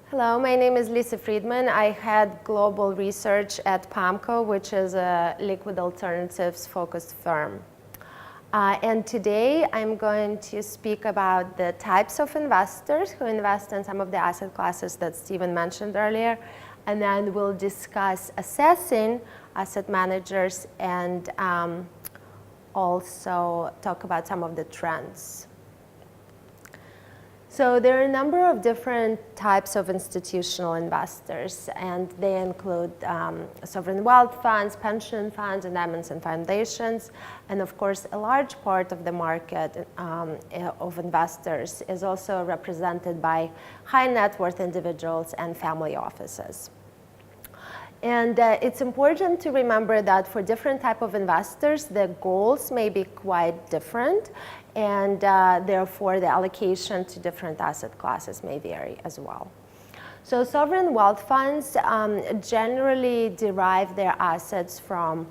Hello, my name is Lisa Fridman. I head global research at PAMCO, which is a liquid alternatives focused firm. And today I'm going to speak about the types of investors who invest in some of the asset classes that Stephen mentioned earlier. And then we'll discuss assessing asset managers and also talk about some of the trends. So there are a number of different types of institutional investors, and they include sovereign wealth funds, pension funds, endowments and foundations. And of course, a large part of the market of investors is also represented by high net worth individuals and family offices. And it's important to remember that for different type of investors, the goals may be quite different, and therefore the allocation to different asset classes may vary as well. So sovereign wealth funds generally derive their assets from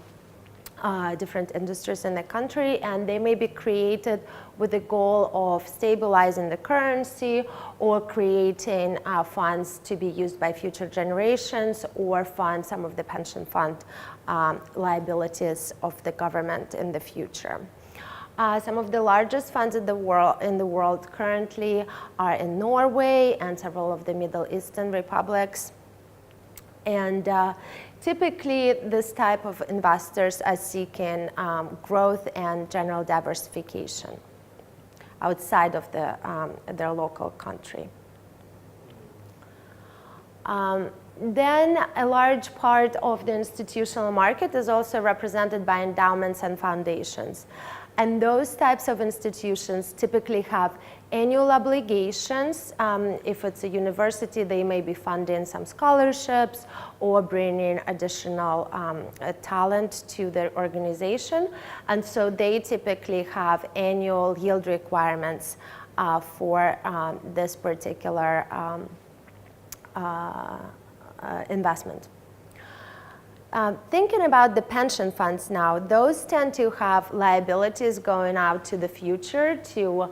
different industries in the country, and they may be created with the goal of stabilizing the currency or creating funds to be used by future generations or fund some of the pension fund liabilities of the government in the future. Some of the largest funds in the world currently are in Norway and several of the Middle Eastern republics. And typically, this type of investors are seeking growth and general diversification outside of their local country. Then a large part of the institutional market is also represented by endowments and foundations. And those types of institutions typically have annual obligations. If it's a university, they may be funding some scholarships or bringing additional talent to their organization. And so they typically have annual yield requirements for this particular investment. Thinking about the pension funds now, those tend to have liabilities going out to the future to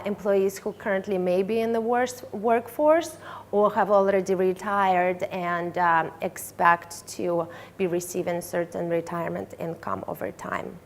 employees who currently may be in the workforce or have already retired and expect to be receiving certain retirement income over time.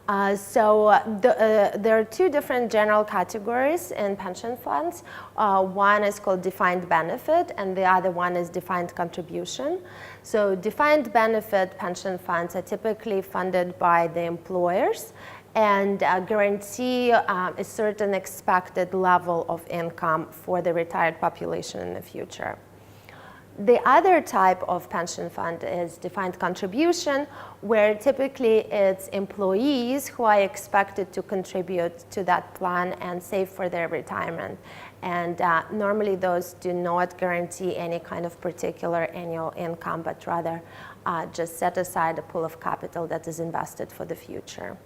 There are two different general categories in pension funds. One is called defined benefit, and the other one is defined contribution. So defined benefit pension funds are typically funded by the employers and guarantee a certain expected level of income for the retired population in the future. The other type of pension fund is defined contribution, where typically it's employees who are expected to contribute to that plan and save for their retirement. And normally those do not guarantee any kind of particular annual income, but rather just set aside a pool of capital that is invested for the future.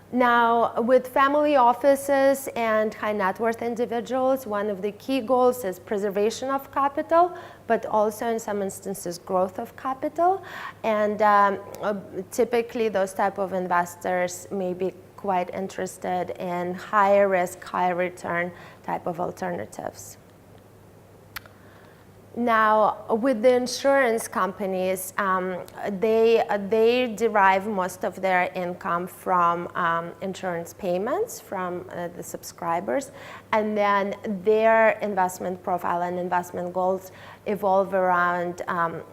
Now, with family offices and high net worth individuals, one of the key goals is preservation of capital, but also in some instances growth of capital. And typically those type of investors may be quite interested in higher risk, higher return type of alternatives. Now, with the insurance companies, they derive most of their income from insurance payments from the subscribers, and then their investment profile and investment goals evolve around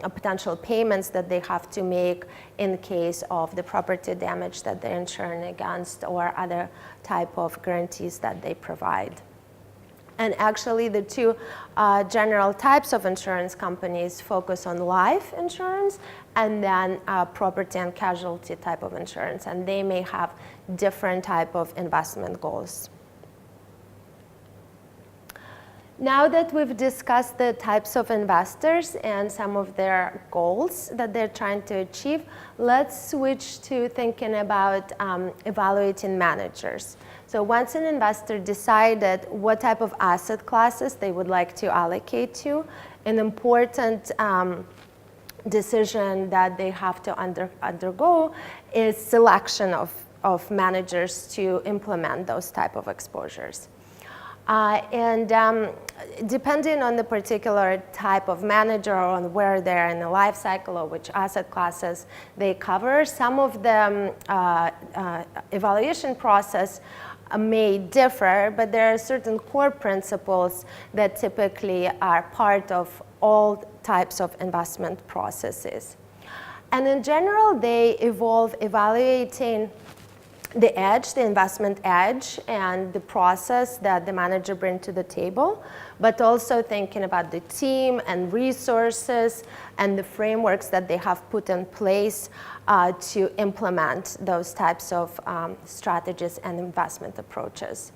potential payments that they have to make in case of the property damage that they're insuring against or other type of guarantees that they provide. And actually, the two general types of insurance companies focus on life insurance and then property and casualty type of insurance. And they may have different type of investment goals. Now that we've discussed the types of investors and some of their goals that they're trying to achieve, let's switch to thinking about evaluating managers. So once an investor decided what type of asset classes they would like to allocate to, an important decision that they have to undergo is selection of managers to implement those type of exposures. Depending on the particular type of manager or on where they're in the life cycle or which asset classes they cover, some of the evaluation process may differ, but there are certain core principles that typically are part of all types of investment processes. And in general, they involve evaluating the edge, the investment edge, and the process that the manager brings to the table, but also thinking about the team and resources and the frameworks that they have put in place to implement those types of strategies and investment approaches.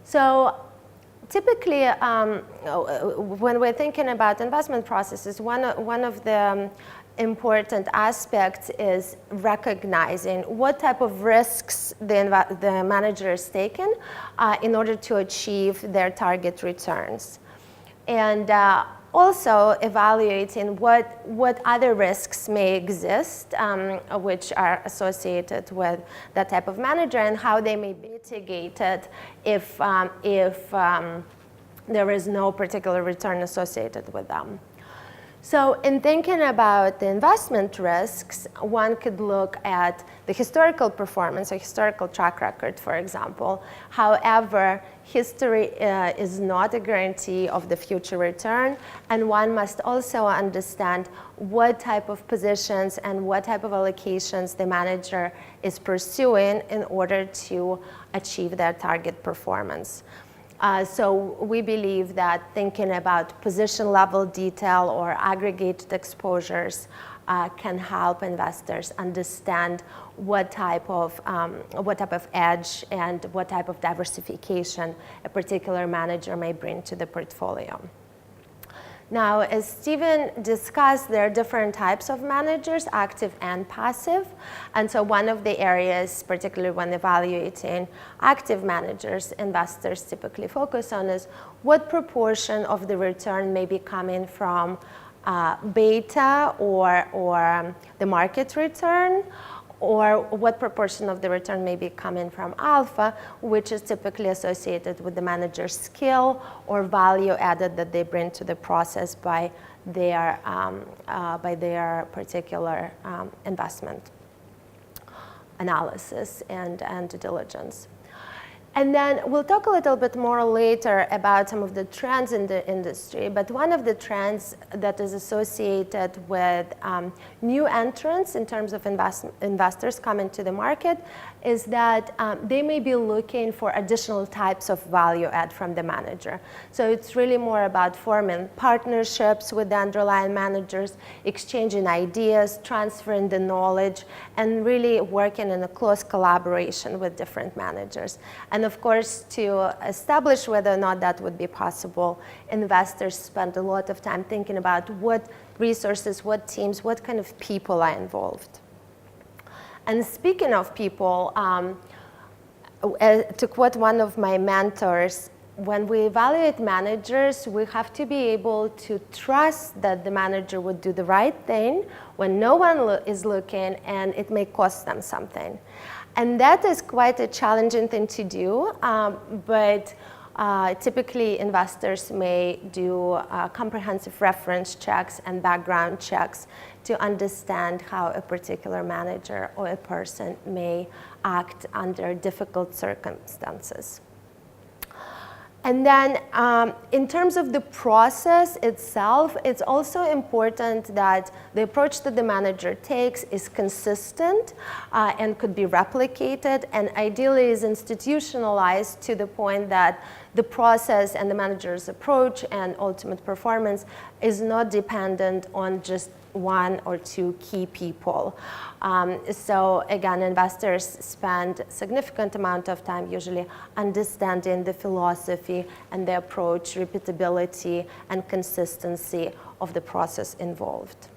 So typically, when we're thinking about investment processes, one of the important aspect is recognizing what type of risks the manager is taking in order to achieve their target returns. And also evaluating what other risks may exist which are associated with that type of manager and how they may be mitigated if there is no particular return associated with them. So in thinking about the investment risks, one could look at the historical performance, a historical track record, for example. However, history is not a guarantee of the future return, and one must also understand what type of positions and what type of allocations the manager is pursuing in order to achieve their target performance. So we believe that thinking about position level detail or aggregated exposures can help investors understand what type of edge and what type of diversification a particular manager may bring to the portfolio. Now, as Stephen discussed, there are different types of managers, active and passive. And so one of the areas, particularly when evaluating active managers, investors typically focus on is what proportion of the return may be coming from beta or the market return, or what proportion of the return may be coming from alpha, which is typically associated with the manager's skill or value added that they bring to the process by their particular investment analysis and due diligence. And then we'll talk a little bit more later about some of the trends in the industry, but one of the trends that is associated with new entrants in terms of investors coming to the market is that they may be looking for additional types of value add from the manager. So it's really more about forming partnerships with the underlying managers, exchanging ideas, transferring the knowledge, and really working in a close collaboration with different managers. And of course, to establish whether or not that would be possible, investors spend a lot of time thinking about what resources, what teams, what kind of people are involved. And speaking of people, to quote one of my mentors, when we evaluate managers, we have to be able to trust that the manager would do the right thing when no one is looking and it may cost them something. And that is quite a challenging thing to do, but typically investors may do comprehensive reference checks and background checks to understand how a particular manager or a person may act under difficult circumstances. And then in terms of the process itself, it's also important that the approach that the manager takes is consistent and could be replicated, and ideally is institutionalized to the point that the process and the manager's approach and ultimate performance is not dependent on just one or two key people. So again, investors spend a significant amount of time usually understanding the philosophy and the approach, repeatability, and consistency of the process involved.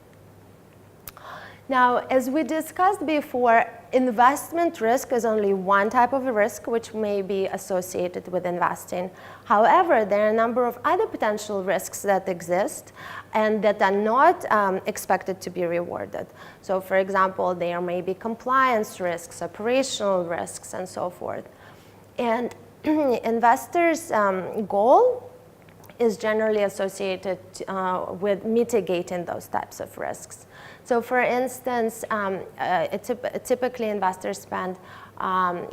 Now, as we discussed before, investment risk is only one type of a risk which may be associated with investing. However, there are a number of other potential risks that exist and that are not expected to be rewarded. So, for example, there may be compliance risks, operational risks, and so forth. And investors' goal is generally associated with mitigating those types of risks. So for instance, typically investors spend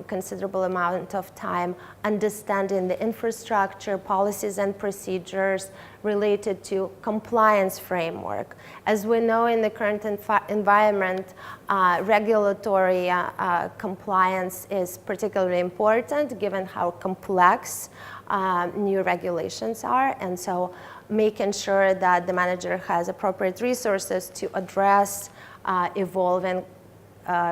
considerable amount of time understanding the infrastructure, policies, and procedures related to compliance framework. As we know, in the current environment, regulatory compliance is particularly important given how complex new regulations are, and so making sure that the manager has appropriate resources to address evolving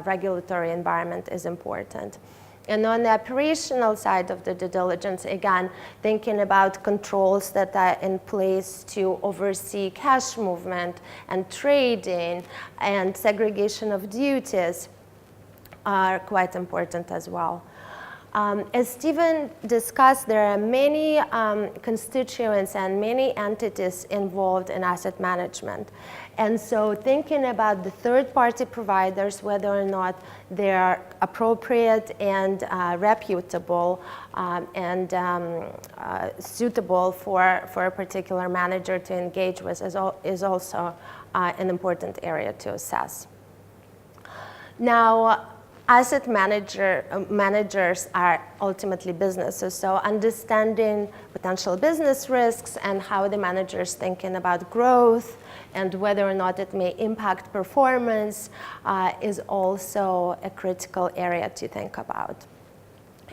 regulatory environment is important. And on the operational side of the due diligence, again, thinking about controls that are in place to oversee cash movement and trading and segregation of duties are quite important as well. As Stephen discussed, there are many constituents and many entities involved in asset management. And so thinking about the third-party providers, whether or not they are appropriate and reputable and suitable for a particular manager to engage with is also an important area to assess. Now, asset managers are ultimately businesses, so understanding potential business risks and how the manager is thinking about growth and whether or not it may impact performance is also a critical area to think about.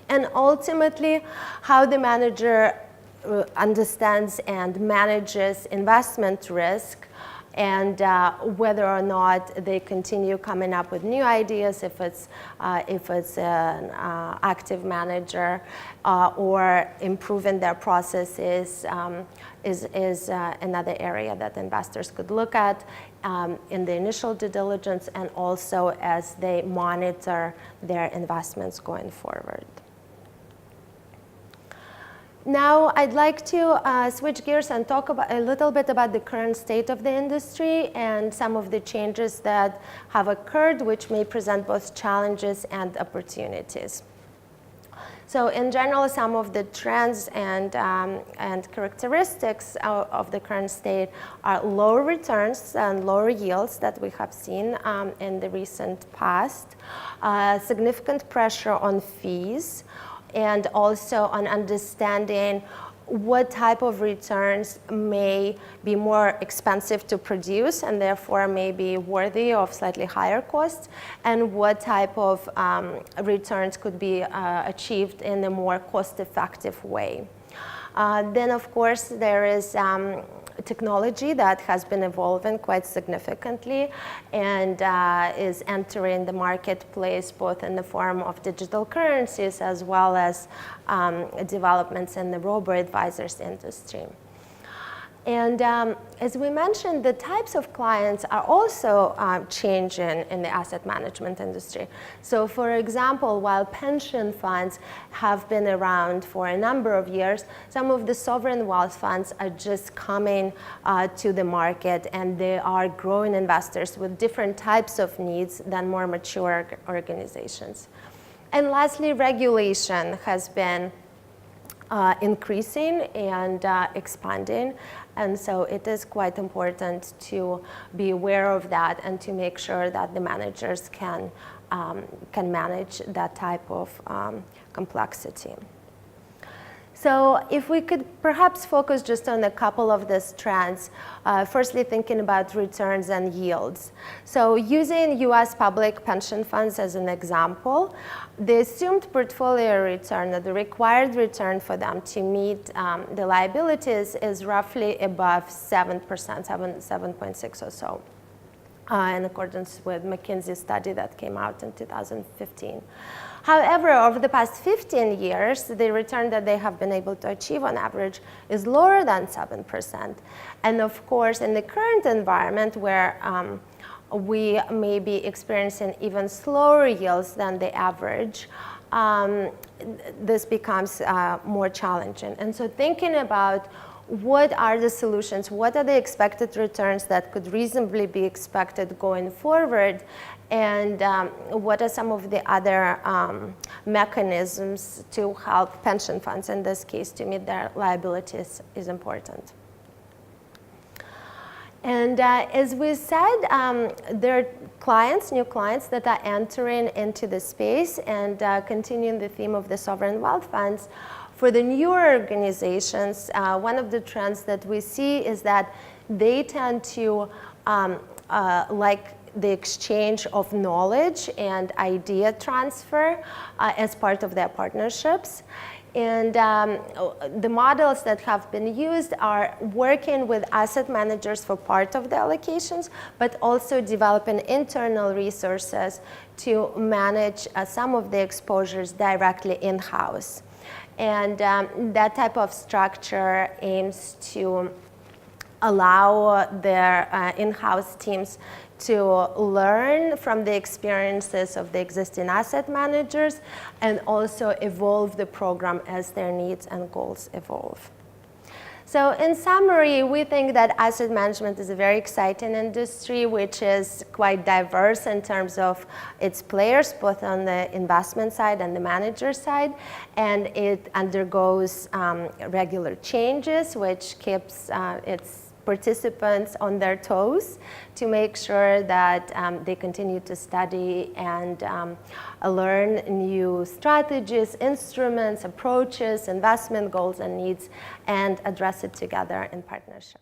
And ultimately, how the manager understands and manages investment risk, and whether or not they continue coming up with new ideas, if it's an active manager, or improving their processes is another area that investors could look at in the initial due diligence and also as they monitor their investments going forward. Now, I'd like to switch gears and talk a little bit about the current state of the industry and some of the changes that have occurred, which may present both challenges and opportunities. So in general, some of the trends and characteristics of the current state are lower returns and lower yields that we have seen in the recent past, significant pressure on fees, and also on understanding what type of returns may be more expensive to produce and therefore may be worthy of slightly higher costs, and what type of returns could be achieved in a more cost-effective way. Then, of course, there is technology that has been evolving quite significantly and is entering the marketplace both in the form of digital currencies as well as developments in the robo-advisors industry. And as we mentioned, the types of clients are also changing in the asset management industry. So for example, while pension funds have been around for a number of years, some of the sovereign wealth funds are just coming to the market, and they are growing investors with different types of needs than more mature organizations. And lastly, regulation has been increasing and expanding. And so it is quite important to be aware of that and to make sure that the managers can manage that type of complexity. So if we could perhaps focus just on a couple of these trends, firstly thinking about returns and yields. So using US public pension funds as an example, the assumed portfolio return, or the required return for them to meet the liabilities is roughly above 7%, 7.6 or so, in accordance with McKinsey's study that came out in 2015. However, over the past 15 years, the return that they have been able to achieve on average is lower than 7%. And of course, in the current environment where we may be experiencing even slower yields than the average, this becomes more challenging. And so thinking about what are the solutions, what are the expected returns that could reasonably be expected going forward, and what are some of the other mechanisms to help pension funds, in this case, to meet their liabilities is important. And as we said, there are clients, new clients that are entering into the space, and continuing the theme of the sovereign wealth funds. For the newer organizations, one of the trends that we see is that they tend to like the exchange of knowledge and idea transfer as part of their partnerships. And the models that have been used are working with asset managers for part of the allocations, but also developing internal resources to manage some of the exposures directly in-house. And that type of structure aims to allow their in-house teams to learn from the experiences of the existing asset managers and also evolve the program as their needs and goals evolve. So in summary, we think that asset management is a very exciting industry, which is quite diverse in terms of its players, both on the investment side and the manager side, and it undergoes regular changes, which keeps its participants on their toes to make sure that they continue to study and learn new strategies, instruments, approaches, investment goals and needs, and address it together in partnership.